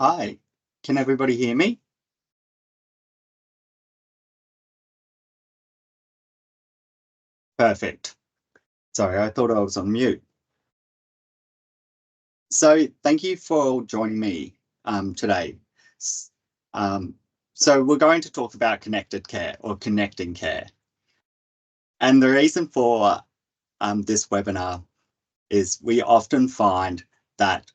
Hi, can everybody hear me? Perfect. Sorry, I thought I was on mute. So thank you for joining me today. S- Um, so we're going to talk about connected care or connecting care. And the reason for this webinar is we often find that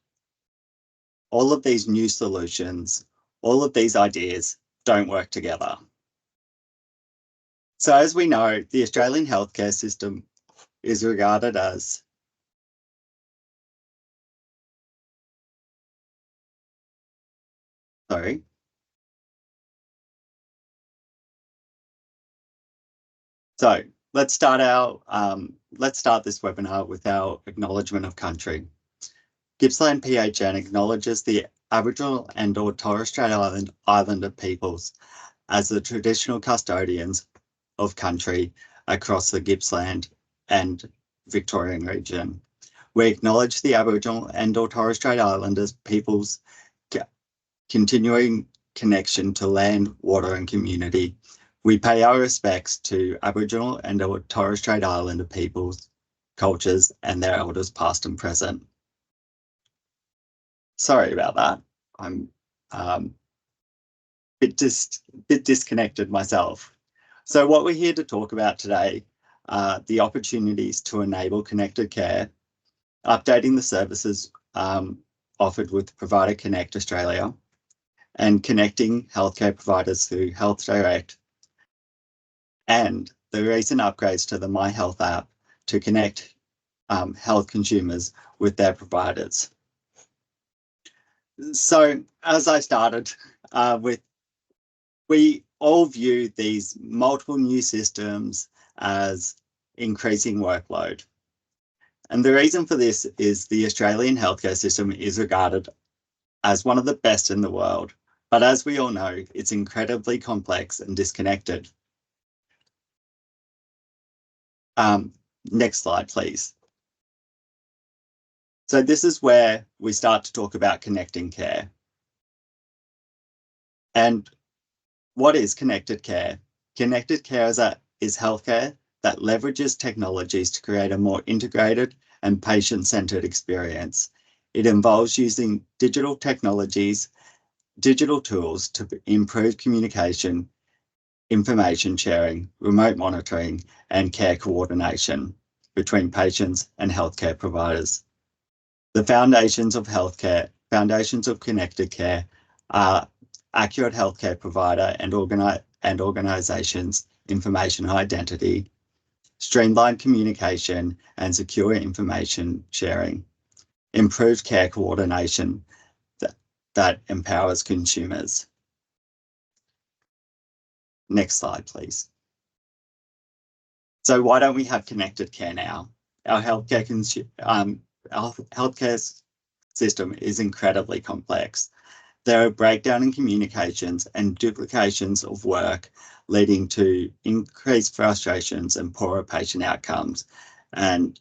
all of these new solutions, all of these ideas don't work together. So as we know, the Australian healthcare system is regarded as, sorry, So let's start this webinar with our acknowledgement of country. Gippsland PHN acknowledges the Aboriginal and/or Torres Strait Islander peoples as the traditional custodians of country across the Gippsland and Victorian region. We acknowledge the Aboriginal and/or Torres Strait Islanders peoples' continuing connection to land, water, and community. We pay our respects to Aboriginal and Torres Strait Islander peoples, cultures, and their elders past and present. Sorry about that. I'm bit disconnected myself. So what we're here to talk about today are the opportunities to enable connected care, updating the services offered with Provider Connect Australia, and connecting healthcare providers through Healthdirect, and the recent upgrades to the My Health app to connect health consumers with their providers. So as I started with, we all view these multiple new systems as increasing workload. And the reason for this is the Australian healthcare system is regarded as one of the best in the world. But as we all know, it's incredibly complex and disconnected. Next slide, please. So this is where we start to talk about connecting care. And what is connected care? Connected care is healthcare that leverages technologies to create a more integrated and patient-centered experience. It involves using digital technologies, digital tools to improve communication, information sharing, remote monitoring, and care coordination between patients and healthcare providers. The foundations of connected care are accurate healthcare provider and organizations, information identity, streamlined communication and secure information sharing, improved care coordination that empowers consumers. Next slide, please. So why don't we have connected care now? Our healthcare system is incredibly complex. There are breakdown in communications and duplications of work, leading to increased frustrations and poorer patient outcomes and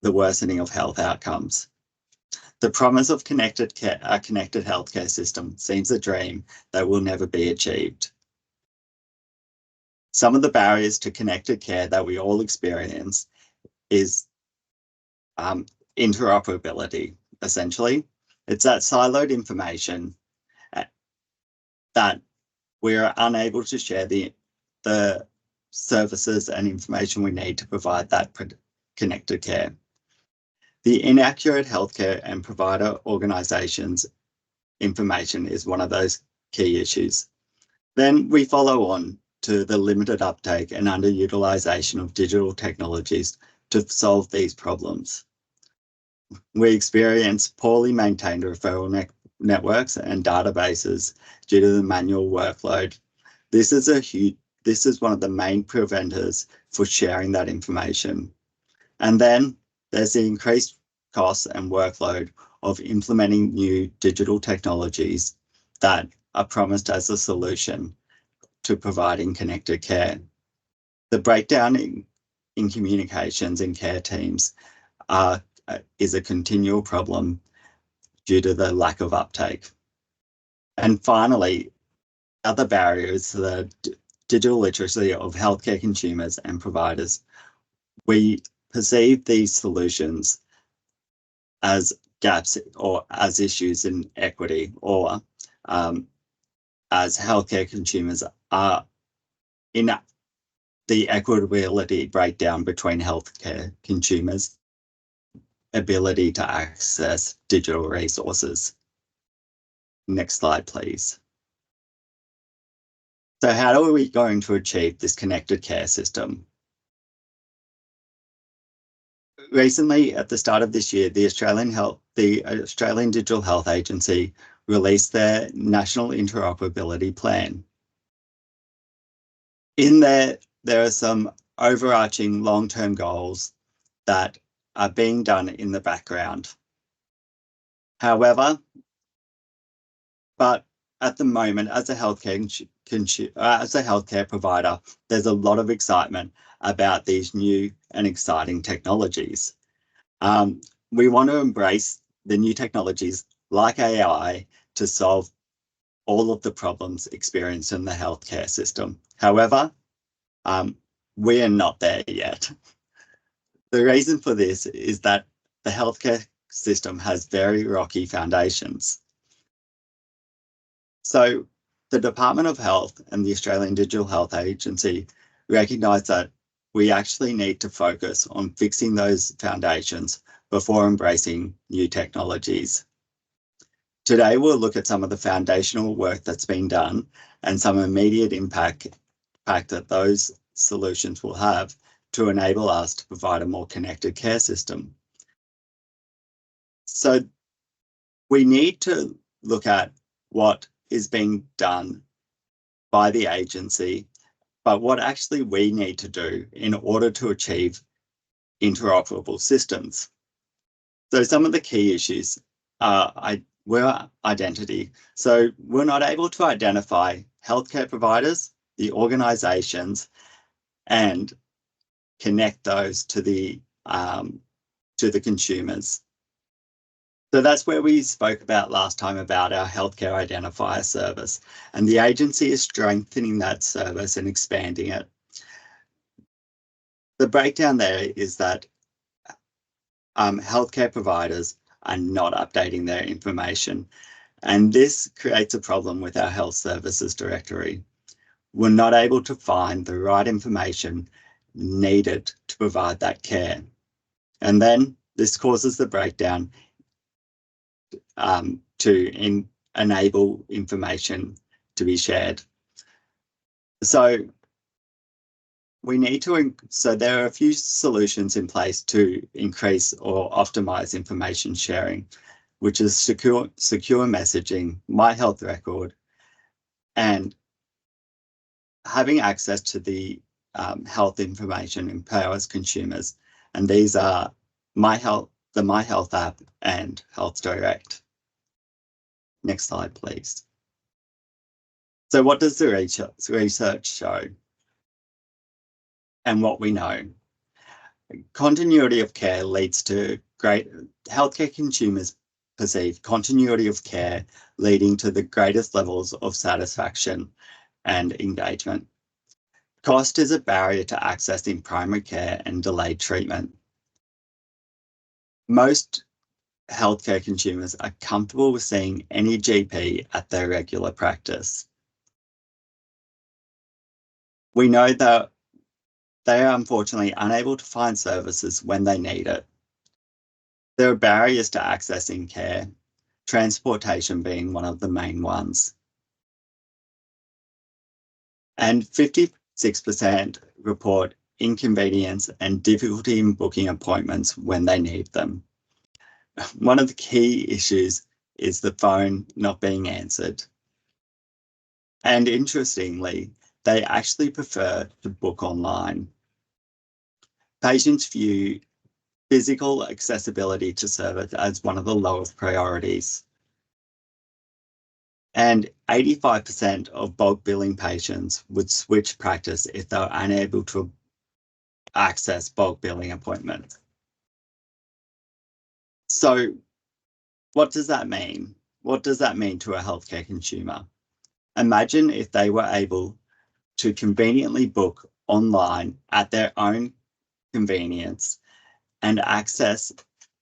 the worsening of health outcomes. The promise of a connected healthcare system seems a dream that will never be achieved. Some of the barriers to connected care that we all experience is interoperability, essentially. It's that siloed information that we are unable to share the services and information we need to provide that connected care. The inaccurate healthcare and provider organisations information is one of those key issues. Then we follow on to the limited uptake and underutilisation of digital technologies to solve these problems. We experience poorly maintained referral networks and databases due to the manual workload. This is one of the main preventers for sharing that information. And then there's the increased costs and workload of implementing new digital technologies that are promised as a solution to providing connected care. The breakdown in communications in care teams is a continual problem due to the lack of uptake. And finally, other barriers to the digital literacy of healthcare consumers and providers. We perceive these solutions as gaps or as issues in equity, or as healthcare consumers are in the equitability breakdown between healthcare consumers' ability to access digital resources. Next slide, please. So how are we going to achieve this connected care system? Recently, at the start of this year, the Australian Digital Health Agency released their National Interoperability Plan. In there are some overarching long-term goals that are being done in the background. However, but at the moment, as a healthcare provider, there's a lot of excitement about these new and exciting technologies. We want to embrace the new technologies like AI to solve all of the problems experienced in the healthcare system. However, we are not there yet. The reason for this is that the healthcare system has very rocky foundations. So the Department of Health and the Australian Digital Health Agency recognise that we actually need to focus on fixing those foundations before embracing new technologies. Today, we'll look at some of the foundational work that's been done and some immediate impact that those solutions will have to enable us to provide a more connected care system. So we need to look at what is being done by the agency, but what actually we need to do in order to achieve interoperable systems. So some of the key issues were identity. So we're not able to identify healthcare providers, the organisations, and connect those to the consumers. So that's where we spoke about last time about our healthcare identifier service, and the agency is strengthening that service and expanding it. The breakdown there is that healthcare providers are not updating their information, and this creates a problem with our health services directory. We're not able to find the right information needed to provide that care. And then this causes the breakdown to enable information to be shared. So there are a few solutions in place to increase or optimize information sharing, which is secure messaging, My Health Record, and having access to the health information empowers consumers. And these are the My Health app and Healthdirect. Next slide, please. So what does the research show? And what we know? Continuity of care leads to great healthcare consumers perceive continuity of care leading to the greatest levels of satisfaction and engagement. Cost is a barrier to accessing primary care and delayed treatment. Most healthcare consumers are comfortable with seeing any GP at their regular practice. We know that they are unfortunately unable to find services when they need it. There are barriers to accessing care, transportation being one of the main ones. And 56% report inconvenience and difficulty in booking appointments when they need them. One of the key issues is the phone not being answered. And interestingly, they actually prefer to book online. Patients view physical accessibility to service as one of the lowest priorities. And 85% of bulk billing patients would switch practice if they're unable to access bulk billing appointments. So what does that mean? what does that mean to a healthcare consumer? Imagine if they were able to conveniently book online at their own convenience and access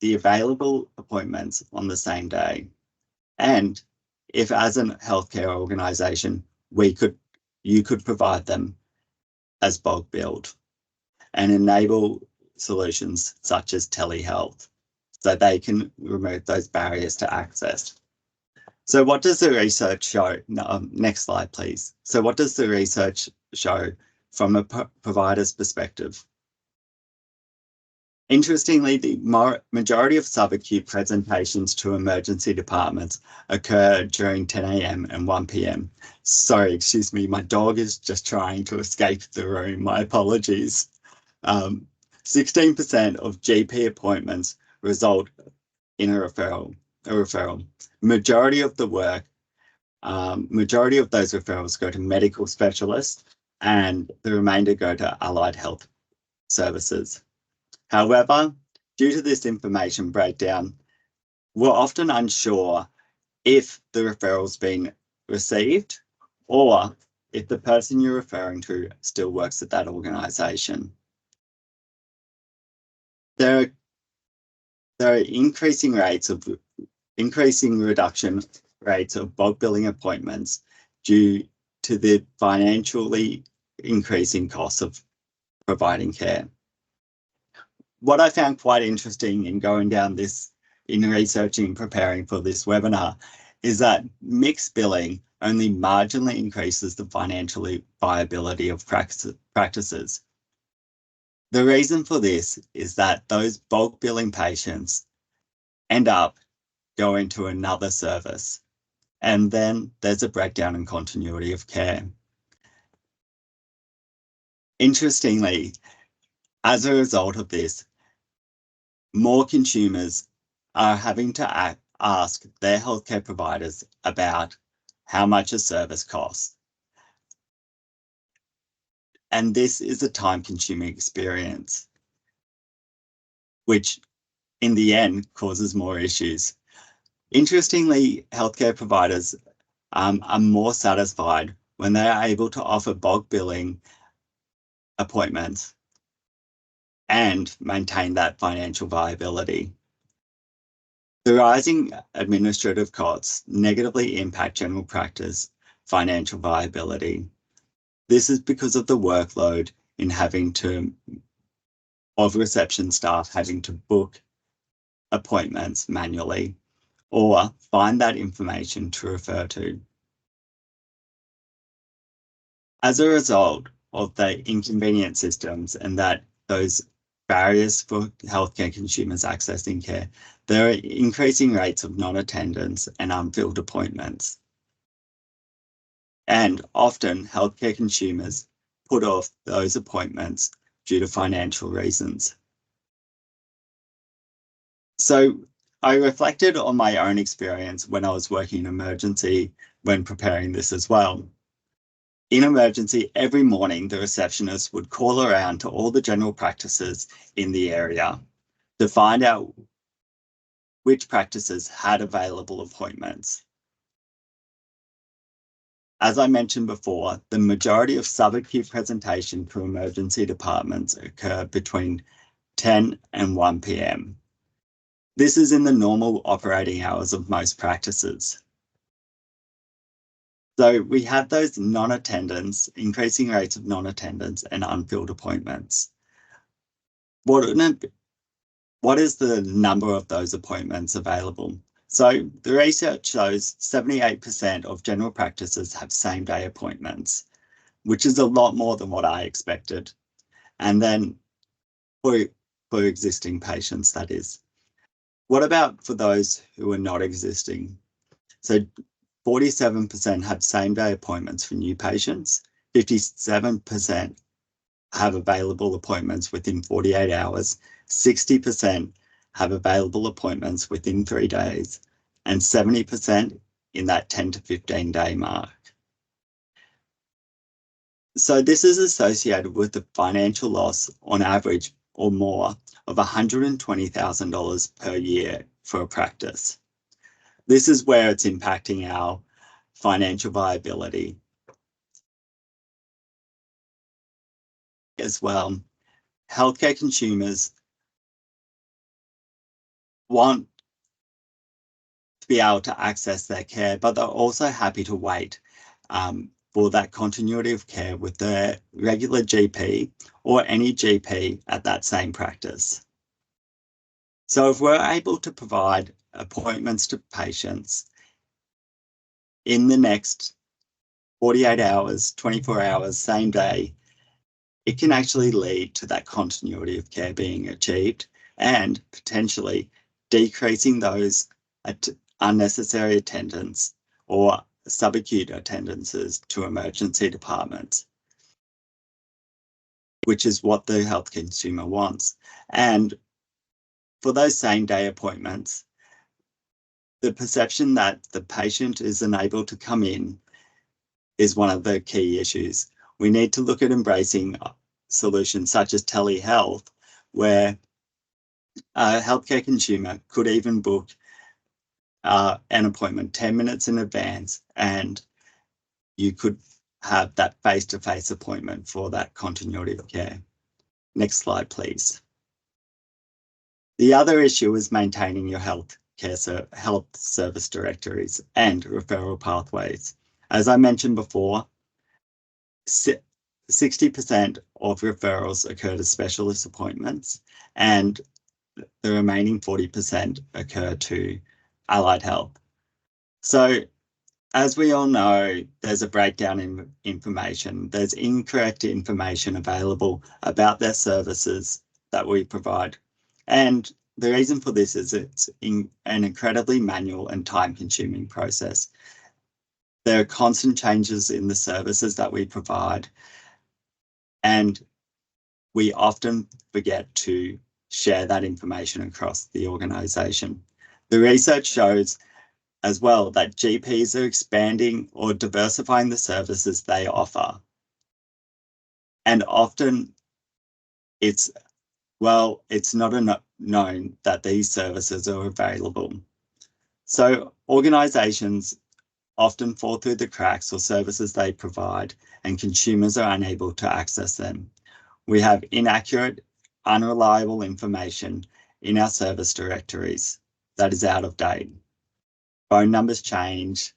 the available appointments on the same day. And if as a healthcare organisation, you could provide them as bulk billed and enable solutions such as telehealth so they can remove those barriers to access. So what does the research show? Next slide, please. So what does the research show from a provider's perspective? Interestingly, the majority of subacute presentations to emergency departments occur during 10 a.m. and 1 p.m. Sorry, excuse me, my dog is just trying to escape the room. My apologies. 16% of GP appointments result in a referral. Majority of those referrals go to medical specialists, and the remainder go to allied health services. However, due to this information breakdown, we're often unsure if the referral's been received or if the person you're referring to still works at that organisation. There are increasing reduction rates of bulk billing appointments due to the financially increasing costs of providing care. What I found quite interesting in going down this, in researching and preparing for this webinar, is that mixed billing only marginally increases the financial viability of practices. The reason for this is that those bulk billing patients end up going to another service, and then there's a breakdown in continuity of care. Interestingly, as a result of this, more consumers are having to ask their healthcare providers about how much a service costs. And this is a time-consuming experience, which in the end causes more issues. Interestingly, healthcare providers are more satisfied when they are able to offer bulk billing appointments and maintain that financial viability. The rising administrative costs negatively impact general practice financial viability. This is because of the workload in of reception staff having to book appointments manually or find that information to refer to. As a result of the inconvenient systems and those barriers for healthcare consumers accessing care, there are increasing rates of non-attendance and unfilled appointments. And often healthcare consumers put off those appointments due to financial reasons. So I reflected on my own experience when I was working in emergency when preparing this as well. In emergency, every morning, the receptionist would call around to all the general practices in the area to find out which practices had available appointments. As I mentioned before, the majority of subacute presentation to emergency departments occur between 10 and 1 p.m. This is in the normal operating hours of most practices. So we have those non-attendance, increasing rates of non-attendance and unfilled appointments. What is the number of those appointments available? So the research shows 78% of general practices have same-day appointments, which is a lot more than what I expected. And then for existing patients, that is. What about for those who are not existing? So 47% have same-day appointments for new patients, 57% have available appointments within 48 hours, 60% have available appointments within 3 days, and 70% in that 10 to 15 day mark. So this is associated with the financial loss on average or more of $120,000 per year for a practice. This is where it's impacting our financial viability as well. Healthcare consumers want to be able to access their care, but they're also happy to wait for that continuity of care with their regular GP or any GP at that same practice. So if we're able to provide appointments to patients in the next 48 hours, 24 hours, same day, it can actually lead to that continuity of care being achieved and potentially decreasing those unnecessary attendance or subacute attendances to emergency departments, which is what the health consumer wants. And for those same day appointments, the perception that the patient is unable to come in is one of the key issues. We need to look at embracing solutions such as telehealth, where a healthcare consumer could even book an appointment 10 minutes in advance, and you could have that face-to-face appointment for that continuity of care. Next slide, please. The other issue is maintaining your health service directories and referral pathways. As I mentioned before, 60% of referrals occur to specialist appointments, and the remaining 40% occur to allied health. So as we all know, there's a breakdown in information. There's incorrect information available about their services that we provide. And the reason for this is it's an incredibly manual and time-consuming process. There are constant changes in the services that we provide, and we often forget to share that information across the organisation. The research shows as well that GPs are expanding or diversifying the services they offer. And often it's not known that these services are available. So organisations often fall through the cracks for services they provide, and consumers are unable to access them. We have inaccurate, unreliable information in our service directories that is out of date. Phone numbers change,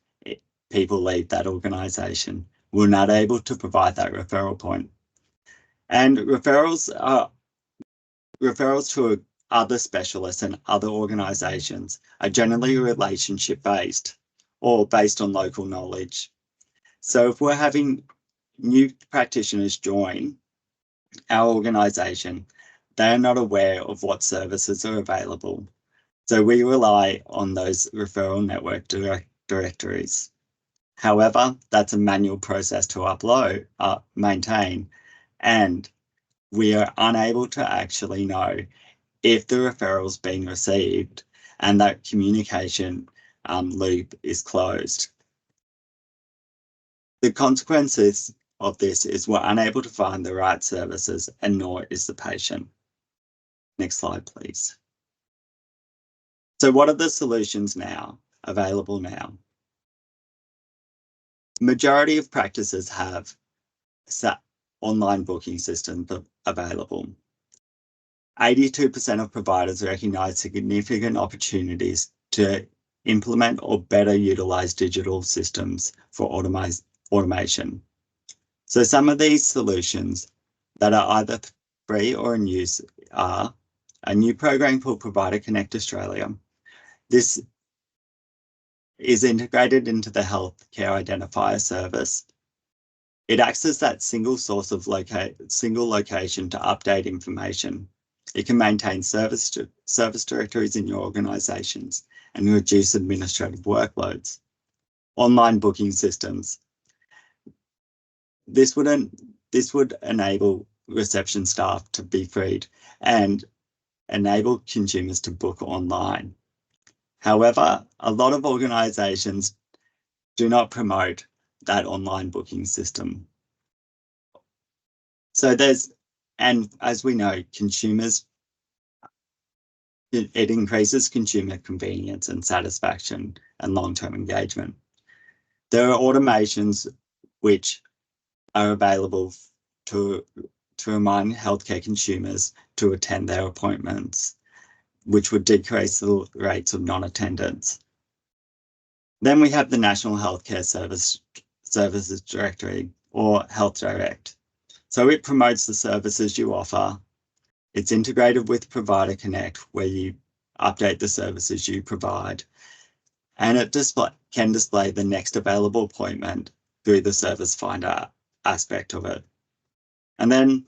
people leave that organisation. We're not able to provide that referral point. And referrals to other specialists and other organisations are generally relationship-based or based on local knowledge. So if we're having new practitioners join our organisation, they're not aware of what services are available. So we rely on those referral network directories. However, that's a manual process to maintain, and we are unable to actually know if the referral is being received and that communication loop is closed. The consequences of this is we're unable to find the right services, and nor is the patient. Next slide, please. So what are the solutions now available now? Majority of practices have online booking systems available. 82% of providers recognise significant opportunities to implement or better utilise digital systems for automation. So some of these solutions that are either free or in use are a new program called Provider Connect Australia. This is integrated into the Healthcare Identifier service. It acts as that single source of single location to update information. It can maintain service directories in your organisations and reduce administrative workloads. Online booking systems. This would enable reception staff to be freed and enable consumers to book online. However, a lot of organisations do not promote that online booking system. So and as we know, it increases consumer convenience and satisfaction, and long-term engagement. There are automations which are available to remind healthcare consumers to attend their appointments, which would decrease the rates of non-attendance. Then we have the National Healthcare Services Directory, or Healthdirect. So it promotes the services you offer. It's integrated with Provider Connect, where you update the services you provide. And it can display the next available appointment through the Service Finder aspect of it. And then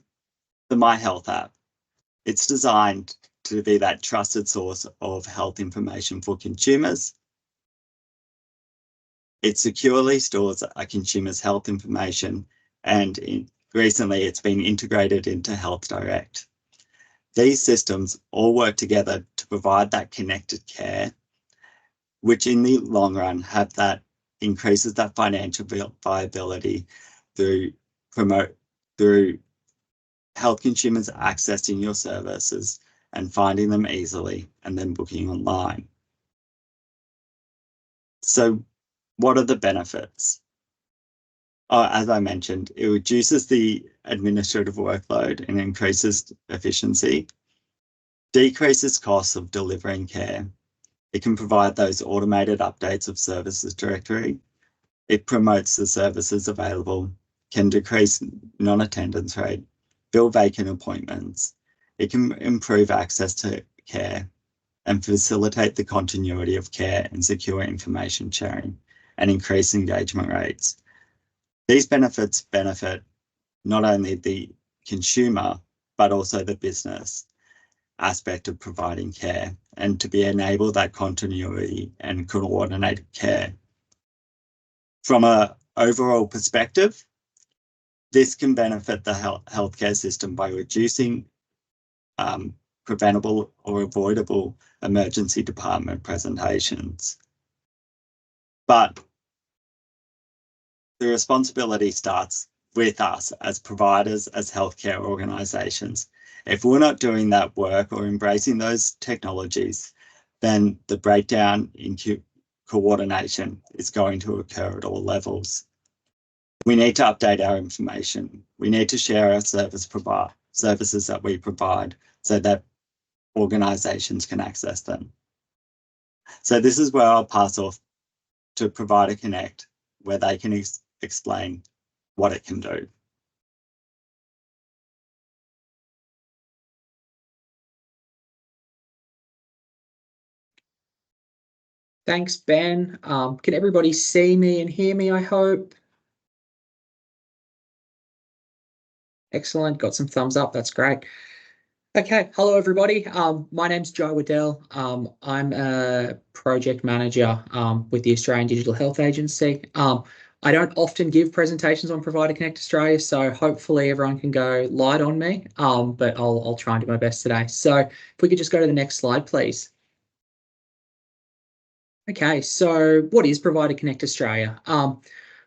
the My Health app. It's designed to be that trusted source of health information for consumers. It securely stores a consumer's health information, and recently it's been integrated into Healthdirect. These systems all work together to provide that connected care, which in the long run increases that financial viability through health consumers accessing your services and finding them easily and then booking online. So what are the benefits? As I mentioned, it reduces the administrative workload and increases efficiency, decreases costs of delivering care. It can provide those automated updates of services directory. It promotes the services available, can decrease non-attendance rate, fill vacant appointments. It can improve access to care and facilitate the continuity of care and secure information sharing and increase engagement rates. These benefits benefit not only the consumer, but also the business aspect of providing care, and to be enable that continuity and coordinated care. From an overall perspective, this can benefit the healthcare system by reducing preventable or avoidable emergency department presentations. But the responsibility starts with us as providers, as healthcare organisations. If we're not doing that work or embracing those technologies, then the breakdown in coordination is going to occur at all levels. We need to update our information. We need to share our services that we provide so that organisations can access them. So this is where I'll pass off to Provider Connect, where they can explain what it can do. Thanks, Ben. Can everybody see me and hear me, I hope? Excellent, got some thumbs up, that's great. Okay, hello everybody. My name's Joe Waddell. I'm a project manager with the Australian Digital Health Agency. I don't often give presentations on Provider Connect Australia, so hopefully everyone can go light on me, but I'll try and do my best today. So if we could just go to the next slide, please. Okay, so what is Provider Connect Australia?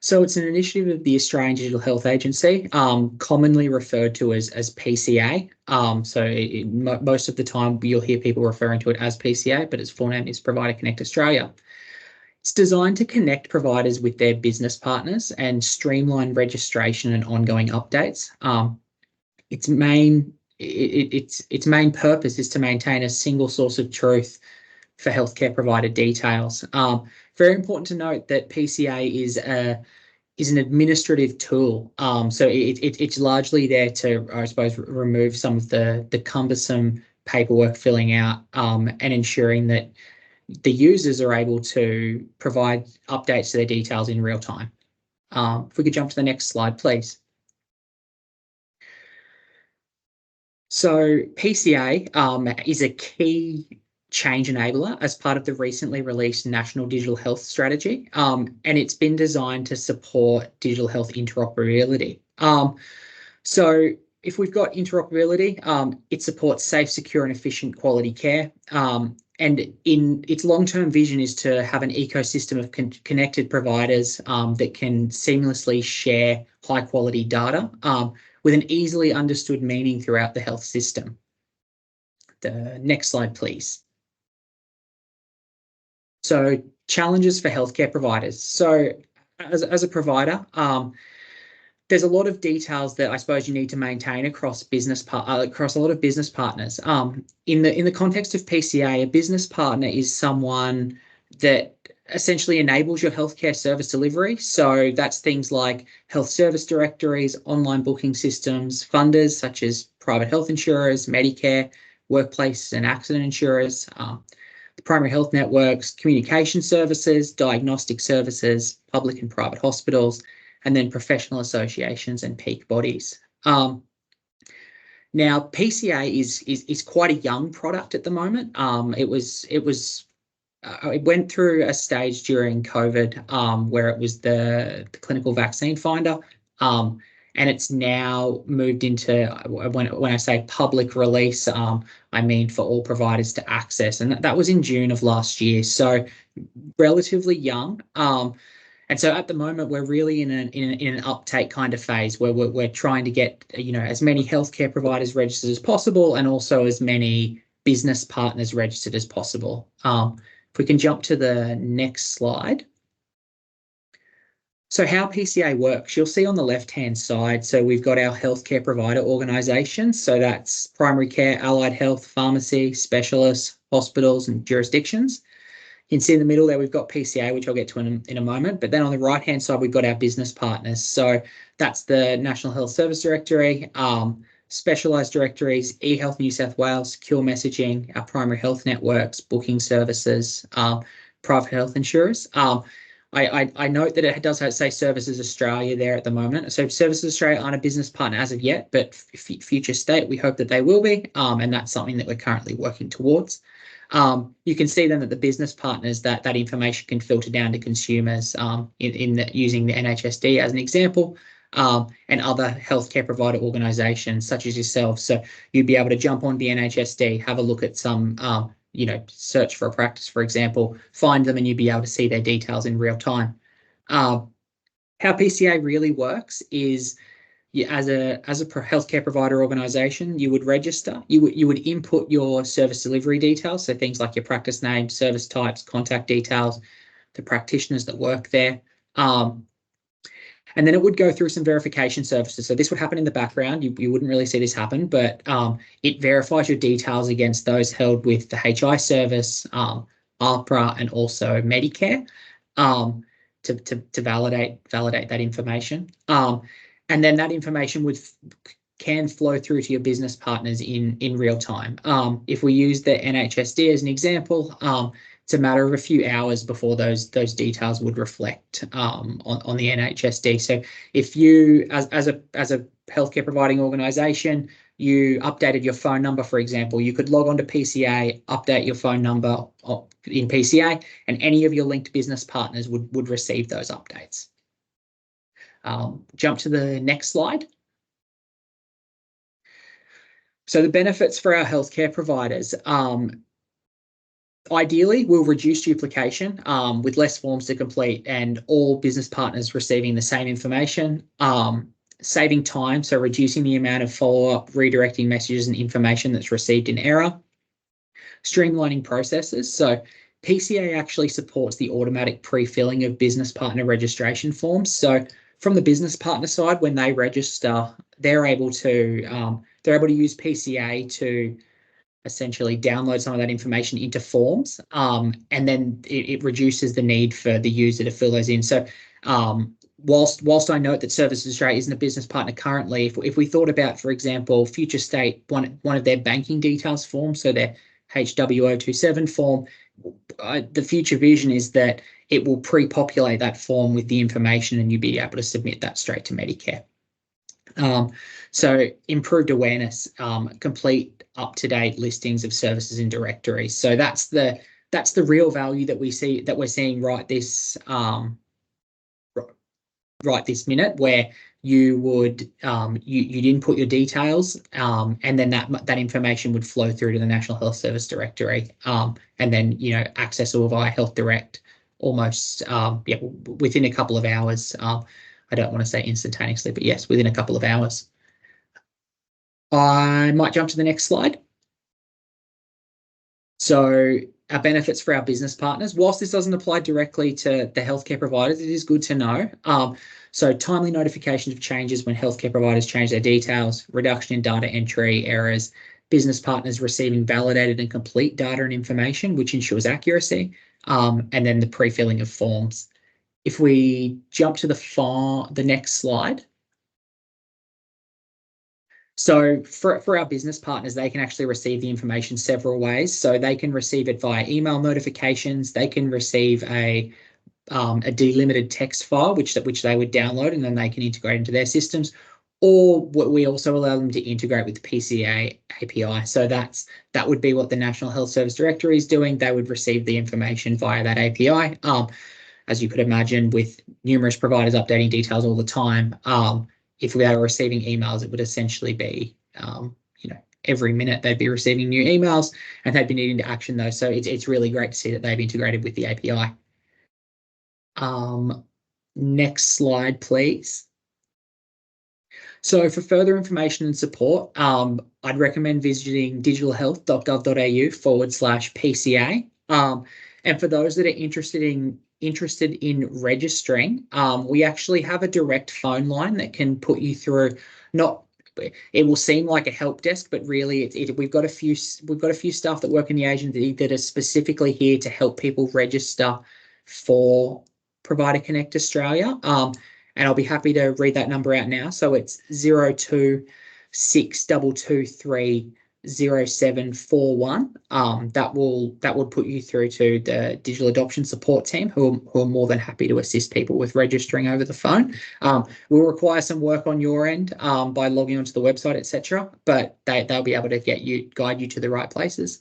So it's an initiative of the Australian Digital Health Agency, commonly referred to as PCA. Most of the time you'll hear people referring to it as PCA, but its full name is Provider Connect Australia. It's designed to connect providers with their business partners and streamline registration and ongoing updates. Its main purpose is to maintain a single source of truth for healthcare provider details. Very important to note that PCA is an administrative tool. So it's largely there to, I suppose, remove some of the cumbersome paperwork filling out and ensuring that the users are able to provide updates to their details in real time. If we could jump to the next slide, please. So PCA is a key change enabler as part of the recently released National Digital Health Strategy, and it's been designed to support digital health interoperability. So if we've got interoperability, it supports safe, secure and efficient quality care. And in its long-term vision is to have an ecosystem of connected providers that can seamlessly share high-quality data with an easily understood meaning throughout the health system. The next slide, please. So challenges for healthcare providers. So as a provider, there's a lot of details that I suppose you need to maintain across across a lot of business partners. In the context of PCA, a business partner is someone that essentially enables your healthcare service delivery. So that's things like health service directories, online booking systems, funders such as private health insurers, Medicare, workplace and accident insurers, the primary health networks, communication services, diagnostic services, public and private hospitals, and then professional associations and peak bodies. Now, PCA is quite a young product at the moment. It went through a stage during COVID where it was the clinical vaccine finder, and it's now moved into, when I say public release, I mean for all providers to access, and that was in June of last year, so relatively young. And so at the moment, we're really in an uptake kind of phase where we're trying to get as many healthcare providers registered as possible, and also as many business partners registered as possible. If we can jump to the next slide. So how PCA works, you'll see on the left-hand side, so we've got our healthcare provider organisations. So that's primary care, allied health, pharmacy, specialists, hospitals and jurisdictions. You can see in the middle there we've got PCA, which I'll get to in a moment. But then on the right-hand side, we've got our business partners. So that's the National Health Service Directory, specialised directories, eHealth New South Wales, secure messaging, our primary health networks, booking services, private health insurers. I note that it does say Services Australia there at the moment. So Services Australia aren't a business partner as of yet, but future state, we hope that they will be. And that's something that we're currently working towards. You can see then that the business partners, that information can filter down to consumers using the NHSD as an example, and other healthcare provider organisations such as yourself. So you'd be able to jump on the NHSD, have a look at some, search for a practice, for example, find them, and you'd be able to see their details in real time. How PCA really works is, as a healthcare provider organisation, you would register. You would input your service delivery details, so things like your practice name, service types, contact details, the practitioners that work there, and then it would go through some verification services. So this would happen in the background. You wouldn't really see this happen, but it verifies your details against those held with the HI service, AHPRA, and also Medicare, to validate that information. And then that information can flow through to your business partners in real time. If we use the NHSD as an example, it's a matter of a few hours before those details would reflect on the NHSD. So if you, as a healthcare providing organisation, you updated your phone number, for example, you could log on to PCA, update your phone number in PCA, and any of your linked business partners would receive those updates. Jump to the next slide. So the benefits for our healthcare providers. Ideally, we'll reduce duplication with less forms to complete and all business partners receiving the same information, saving time, so reducing the amount of follow-up, redirecting messages and information that's received in error, streamlining processes. So PCA actually supports the automatic pre-filling of business partner registration forms. So from the business partner side, when they register, they're able to use PCA to essentially download some of that information into forms, and then it reduces the need for the user to fill those in. So whilst I note that Services Australia isn't a business partner currently, if we thought about, for example, future state, one of their banking details forms, so their HW027 form, the future vision is that it will pre-populate that form with the information and you'll be able to submit that straight to Medicare. So improved awareness, complete up-to-date listings of services in directories. So that's the real value that we're seeing right this minute, where you would you'd input your details, and then that information would flow through to the National Health Service Directory, and then accessible via Healthdirect almost within a couple of hours. I don't want to say instantaneously, but yes, within a couple of hours. I might jump to the next slide. So our benefits for our business partners. Whilst this doesn't apply directly to the healthcare providers, it is good to know. So timely notifications of changes when healthcare providers change their details, reduction in data entry errors, business partners receiving validated and complete data and information, which ensures accuracy, and then the pre-filling of forms. If we jump to the next slide. So for our business partners, they can actually receive the information several ways. So they can receive it via email notifications. They can receive a delimited text file, which they would download, and then they can integrate into their systems. Or what we also allow them to integrate with the PCA API. So that would be what the National Health Service Directory is doing. They would receive the information via that API. As you could imagine, with numerous providers updating details all the time, if we are receiving emails, it would essentially be, every minute they'd be receiving new emails and they'd be needing to action those. So it's really great to see that they've integrated with the API. Next slide, please. So for further information and support, I'd recommend visiting digitalhealth.gov.au/PCA. And for those that are interested in registering, we actually have a direct phone line that can put you through. It will seem like a help desk, but really we've got a few staff that work in the agency that are specifically here to help people register for Provider Connect Australia. And I'll be happy to read that number out now. So it's 0262230741. That would put you through to the digital adoption support team, who are more than happy to assist people with registering over the phone. We'll require some work on your end by logging onto the website, etc. But they'll be able to guide you to the right places.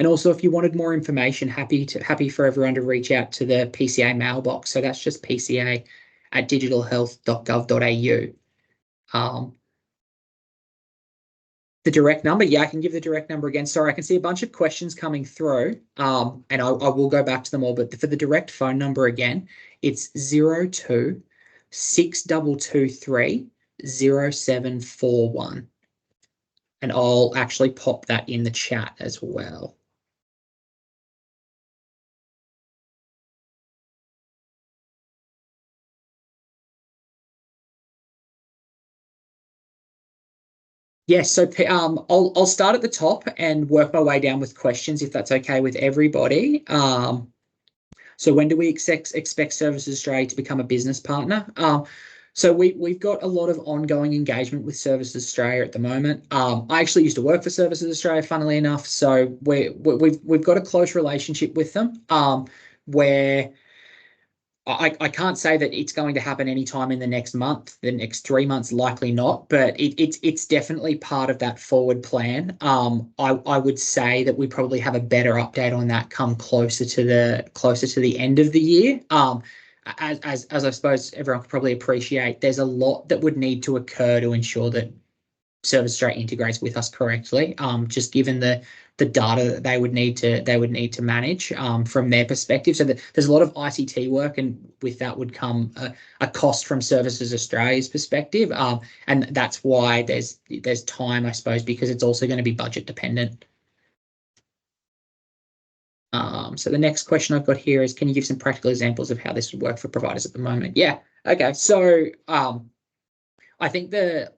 And also, if you wanted more information, happy for everyone to reach out to the PCA mailbox. So that's just pca@digitalhealth.gov.au. The direct number, I can give the direct number again. Sorry, I can see a bunch of questions coming through, and I will go back to them all. But for the direct phone number again, it's 0262230741. And I'll actually pop that in the chat as well. Yes, so I'll start at the top and work my way down with questions, if that's okay with everybody. So when do we expect Services Australia to become a business partner? So we've got a lot of ongoing engagement with Services Australia at the moment. I actually used to work for Services Australia, funnily enough. So we've got a close relationship with them, where I can't say that it's going to happen anytime in the next month, the next 3 months, likely not, but it's definitely part of that forward plan. I would say that we probably have a better update on that come closer to the end of the year. As I suppose everyone could probably appreciate, there's a lot that would need to occur to ensure that Service Australia integrates with us correctly. Just given the data that they would need to manage from their perspective. So there's a lot of ICT work, and with that would come a cost from Services Australia's perspective. And that's why there's time, I suppose, because it's also going to be budget dependent. So the next question I've got here is, can you give some practical examples of how this would work for providers at the moment? Yeah. Okay. So I think the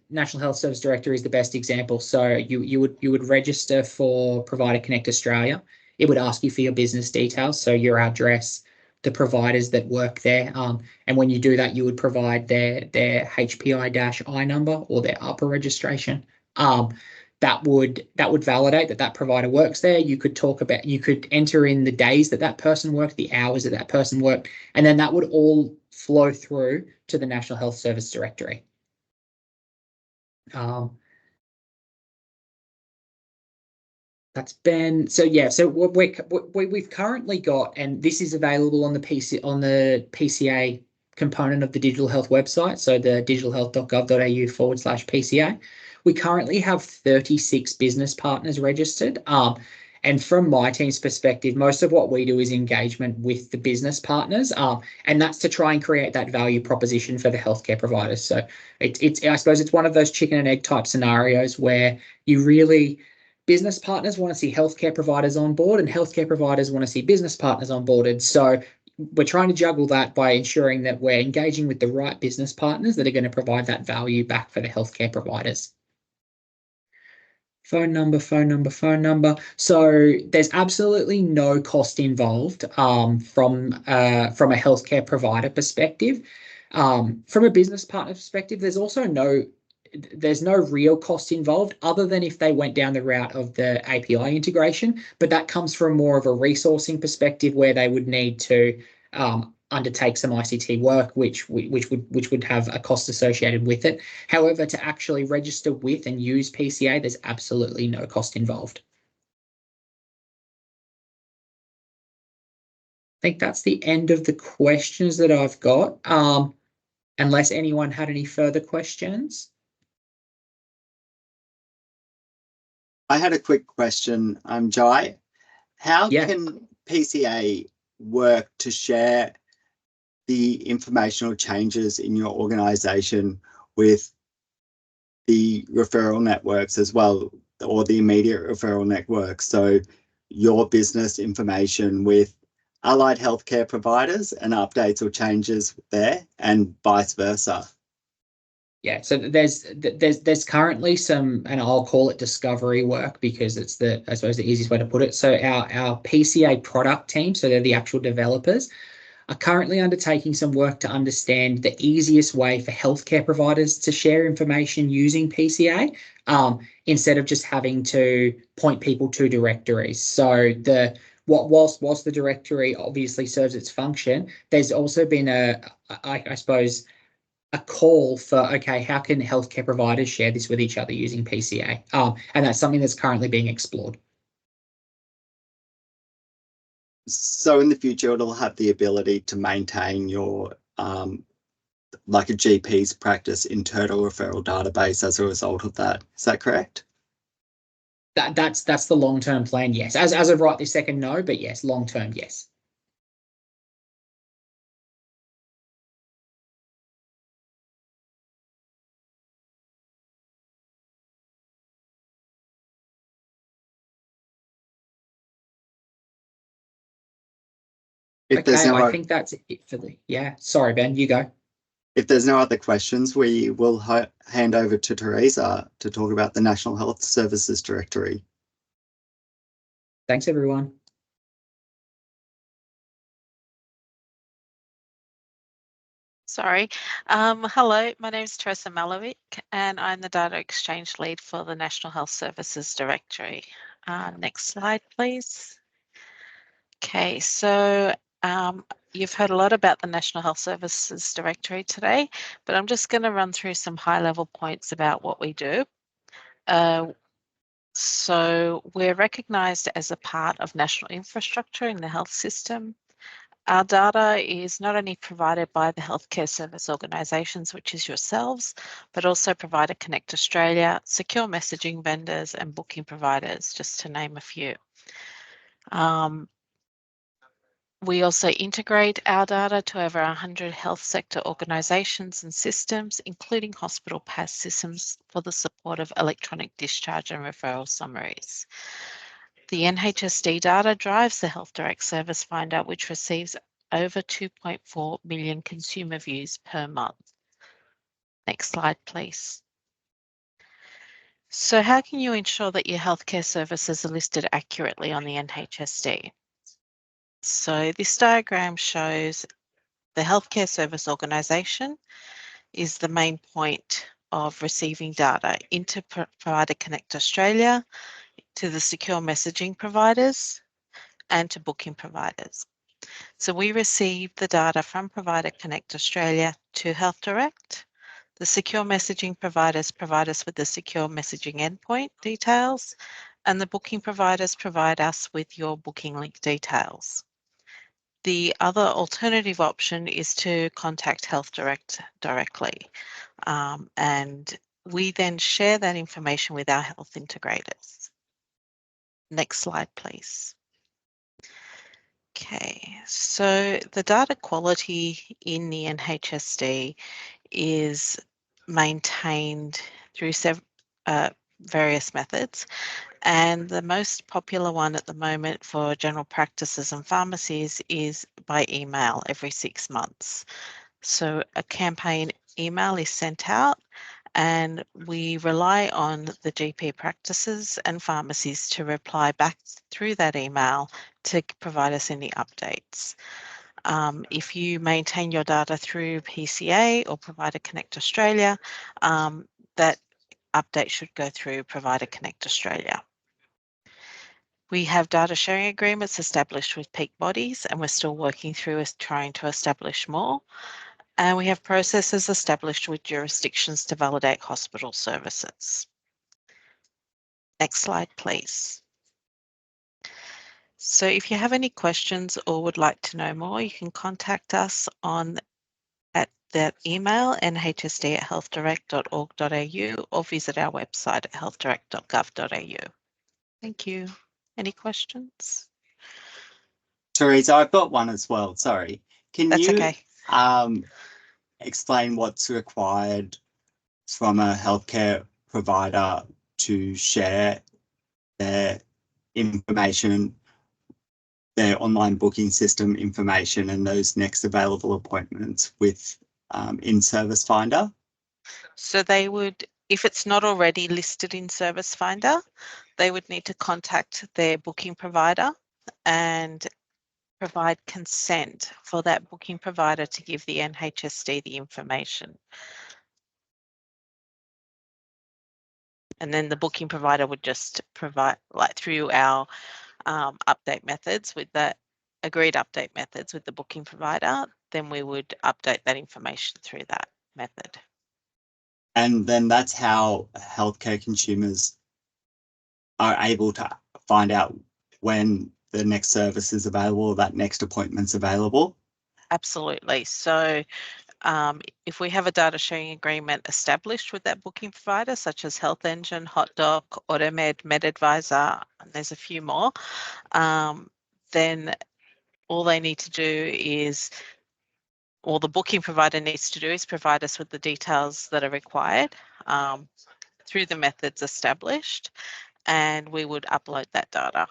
National Health Service Directory is the best example. So you would register for Provider Connect Australia. It would ask you for your business details, so your address, the providers that work there, and when you do that, you would provide their HPI-I number or their APA registration. That would validate that provider works there. You could enter in the days that person worked, the hours that person worked, and then that would all flow through to the National Health Service Directory. That's Ben. So yeah, so what we've currently got, and this is available on the PCA component of the digital health website, so the digitalhealth.gov.au/PCA. We currently have 36 business partners registered. And from my team's perspective, most of what we do is engagement with the business partners, and that's to try and create that value proposition for the healthcare providers. So I suppose it's one of those chicken and egg type scenarios where you really business partners want to see healthcare providers on board, and healthcare providers want to see business partners onboarded. So we're trying to juggle that by ensuring that we're engaging with the right business partners that are going to provide that value back for the healthcare providers. Phone number, phone number, phone number. So there's absolutely no cost involved from a healthcare provider perspective. From a business partner perspective, there's no real cost involved other than if they went down the route of the API integration, but that comes from more of a resourcing perspective where they would need to undertake some ICT work, which would have a cost associated with it. However, to actually register with and use PCA, there's absolutely no cost involved. I think that's the end of the questions that I've got, unless anyone had any further questions. I had a quick question, Jai. How Yeah. can PCA work to share the informational changes in your organisation with the referral networks as well, or the immediate referral networks? So your business information with allied healthcare providers and updates or changes there, and vice versa. Yeah, so there's currently some, and I'll call it discovery work because it's I suppose the easiest way to put it. So our PCA product team, so they're the actual developers, are currently undertaking some work to understand the easiest way for healthcare providers to share information using PCA, instead of just having to point people to directories. So whilst the directory obviously serves its function, there's also been I suppose, a call for, okay, how can healthcare providers share this with each other using PCA? And that's something that's currently being explored. So in the future, it'll have the ability to maintain your, like a GP's practice internal referral database as a result of that. Is that correct? That's the long-term plan, yes. As of right this second, no, but yes, long-term, yes. Okay, I think that's it for sorry, Ben, you go. If there's no other questions, we will hand over to Teresa to talk about the National Health Services Directory. Thanks, everyone. Sorry. Hello, my name is Teresa Malovic, and I'm the Data Exchange Lead for the National Health Services Directory. Next slide, please. Okay, so you've heard a lot about the National Health Services Directory today, but I'm just going to run through some high-level points about what we do. So we're recognised as a part of national infrastructure in the health system. Our data is not only provided by the healthcare service organisations, which is yourselves, but also Provider Connect Australia, secure messaging vendors and booking providers, just to name a few. We also integrate our data to over 100 health sector organisations and systems, including hospital PAS systems for the support of electronic discharge and referral summaries. The NHSD data drives the Healthdirect Service Finder, which receives over 2.4 million consumer views per month. Next slide, please. So how can you ensure that your healthcare services are listed accurately on the NHSD? So this diagram shows the healthcare service organisation is the main point of receiving data into Provider Connect Australia, to the secure messaging providers, and to booking providers. So we receive the data from Provider Connect Australia to Healthdirect. The secure messaging providers provide us with the secure messaging endpoint details, and the booking providers provide us with your booking link details. The other alternative option is to contact Healthdirect directly, and we then share that information with our health integrators. Next slide, please. Okay, so the data quality in the NHSD is maintained through various methods. And the most popular one at the moment for general practices and pharmacies is by email every 6 months. So a campaign email is sent out, and we rely on the GP practices and pharmacies to reply back through that email to provide us any updates. If you maintain your data through PCA or Provider Connect Australia, that update should go through Provider Connect Australia. We have data sharing agreements established with peak bodies, and we're still working through trying to establish more. And we have processes established with jurisdictions to validate hospital services. Next slide, please. So if you have any questions or would like to know more, you can contact us at that email, nhsd@healthdirect.org.au, or visit our website at healthdirect.gov.au. Thank you. Any questions? Teresa, I've got one as well. Sorry. Can That's you okay. explain what's required from a healthcare provider to share their information, their online booking system information, and those next available appointments with in-service finder? So they would, if it's not already listed in Service Finder, they would need to contact their booking provider and provide consent for that booking provider to give the NHSD the information. And then the booking provider would just provide, like through our update methods with that agreed update methods with the booking provider, then we would update that information through that method. And then that's how healthcare consumers are able to find out when the next service is available, that next appointment's available. Absolutely. So if we have a data sharing agreement established with that booking provider, such as Health Engine, HotDoc, AutoMed, MedAdvisor, and there's a few more, then all they need to do is, or the booking provider needs to do, is provide us with the details that are required through the methods established, and we would upload that data.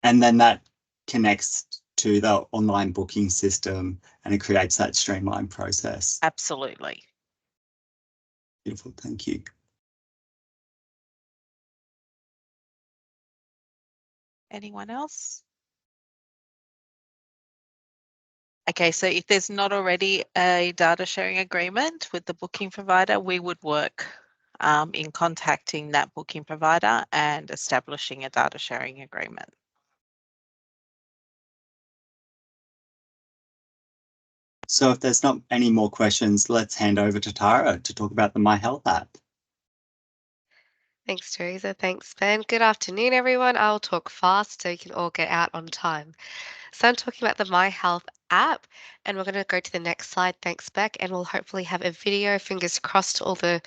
And then that connects to the online booking system and it creates that streamlined process. Absolutely. Beautiful, thank you. Anyone else? Okay, so if there's not already a data sharing agreement with the booking provider, we would work in contacting that booking provider and establishing a data sharing agreement. So if there's not any more questions, let's hand over to Tara to talk about the My Health app. Thanks, Teresa. Thanks, Ben. Good afternoon, everyone. I'll talk fast so you can all get out on time. So I'm talking about the My Health app, and we're going to go to the next slide. Thanks, Beck. And we'll hopefully have a video, fingers crossed to all the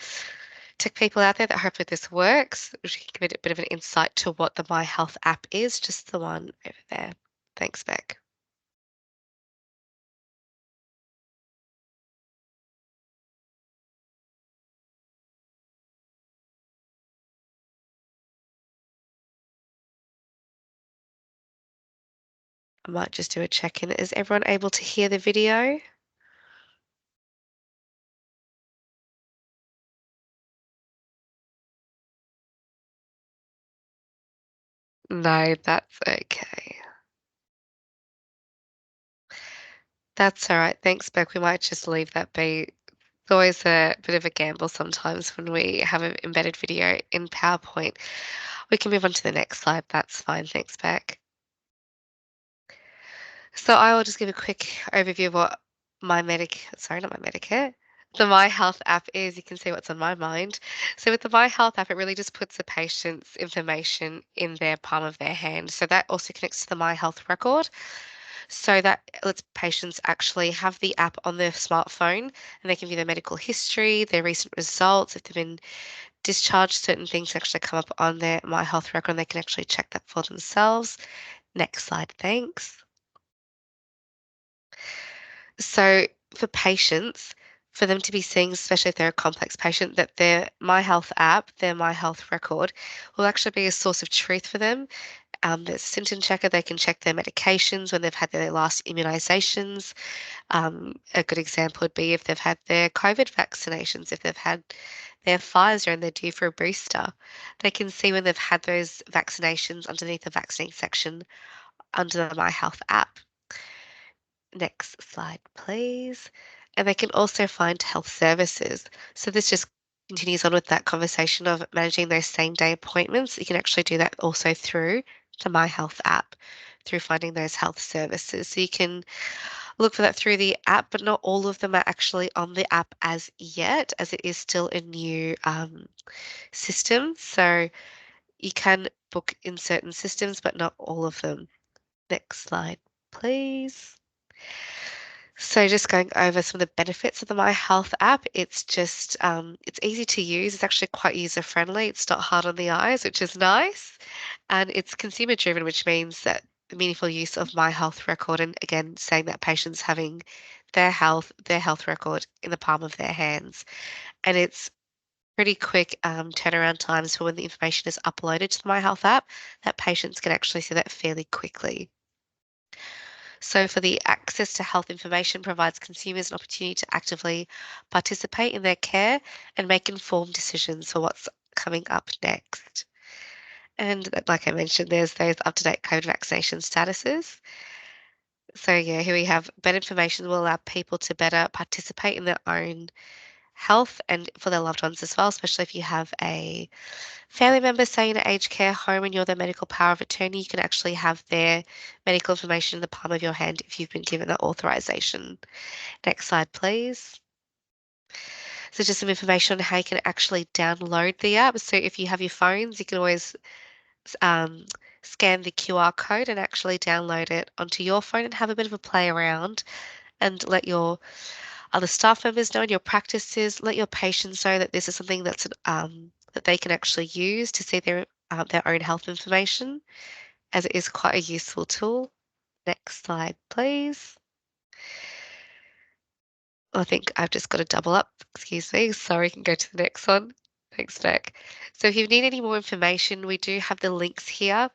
tech people out there, that hopefully this works, which can give it a bit of an insight to what the My Health app is, just the one over there. Thanks, Beck. I might just do a check-in. Is everyone able to hear the video? No, that's okay. That's all right. Thanks, Beck. We might just leave that be. It's always a bit of a gamble sometimes when we have an embedded video in PowerPoint. We can move on to the next slide. That's fine. Thanks, Beck. So I will just give a quick overview of what not my Medicare, the My Health app is. You can see what's on my mind. So with the My Health app, it really just puts the patient's information in their palm of their hand. So that also connects to the My Health record. So that lets patients actually have the app on their smartphone, and they can view their medical history, their recent results, if they've been discharged, certain things actually come up on their My Health record, and they can actually check that for themselves. Next slide, thanks. So for patients, for them to be seeing, especially if they're a complex patient, that their My Health app, their My Health record, will actually be a source of truth for them. There's a symptom checker. They can check their medications when they've had their last immunisations. A good example would be if they've had their COVID vaccinations, if they've had their Pfizer and they're due for a booster. They can see when they've had those vaccinations underneath the vaccine section under the My Health app. Next slide, please. And they can also find health services. So this just continues on with that conversation of managing those same-day appointments. You can actually do that also through the My Health app, through finding those health services. So you can look for that through the app, but not all of them are actually on the app as yet, as it is still a new system. So you can book in certain systems, but not all of them. Next slide, please. So just going over some of the benefits of the My Health app, it's just, it's easy to use. It's actually quite user-friendly. It's not hard on the eyes, which is nice. And it's consumer-driven, which means that the meaningful use of My Health record, and again, saying that patients having their health record in the palm of their hands. And it's pretty quick turnaround times for when the information is uploaded to the My Health app, that patients can actually see that fairly quickly. So for the access to health information provides consumers an opportunity to actively participate in their care and make informed decisions for what's coming up next. And like I mentioned, there's those up-to-date COVID vaccination statuses. So yeah, here we have better information will allow people to better participate in their own health and for their loved ones as well, especially if you have a family member, say in an aged care home and you're their medical power of attorney, you can actually have their medical information in the palm of your hand if you've been given that authorization. Next slide, please. So just some information on how you can actually download the app. So if you have your phones, you can always scan the QR code and actually download it onto your phone and have a bit of a play around and let your other staff members know in your practices, let your patients know that this is something that's that they can actually use to see their own health information, as it is quite a useful tool. Next slide, please. I think I've just got to double up. Excuse me. Sorry, you can go to the next one. Thanks, Beck. So if you need any more information, we do have the links here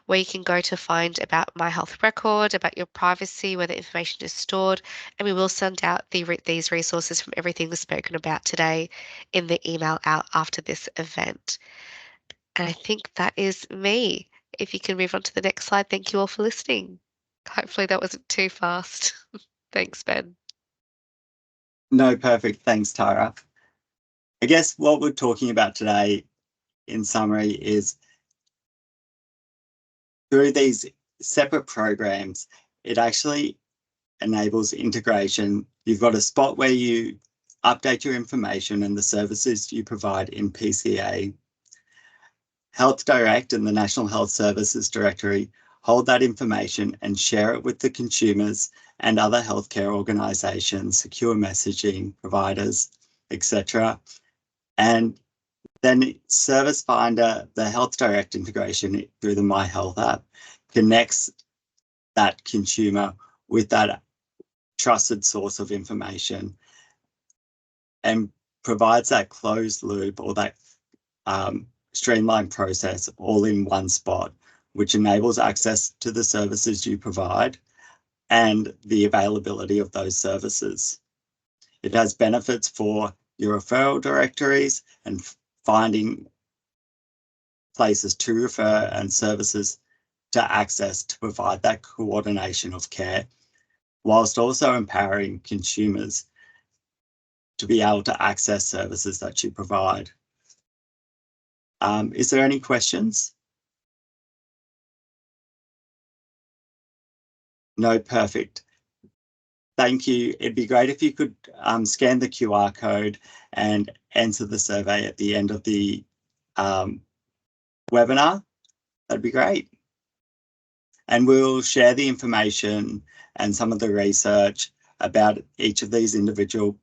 where you can go to find about My Health record, about your privacy, where the information is stored, and we will send out these resources from everything we've spoken about today in the email out after this event. And I think that is me. If you can move on to the next slide, thank you all for listening. Hopefully that wasn't too fast. Thanks, Ben. No, perfect. Thanks, Tara. I guess what we're talking about today in summary is through these separate programs, it actually enables integration. You've got a spot where you update your information and the services you provide in PCA. Healthdirect and the National Health Services Directory hold that information and share it with the consumers and other healthcare organisations, secure messaging providers, etc. And then Service Finder, the Healthdirect integration through the My Health app, connects that consumer with that trusted source of information and provides that closed loop or that streamlined process all in one spot, which enables access to the services you provide and the availability of those services. It has benefits for your referral directories and finding places to refer and services to access to provide that coordination of care, whilst also empowering consumers to be able to access services that you provide. Is there any questions? No, perfect. Thank you. It'd be great if you could scan the QR code and answer the survey at the end of the webinar. That'd be great. And we'll share the information and some of the research about each of these individual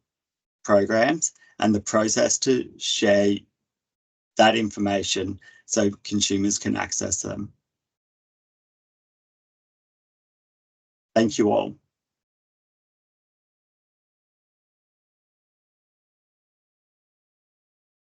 programs and the process to share that information so consumers can access them. Thank you all.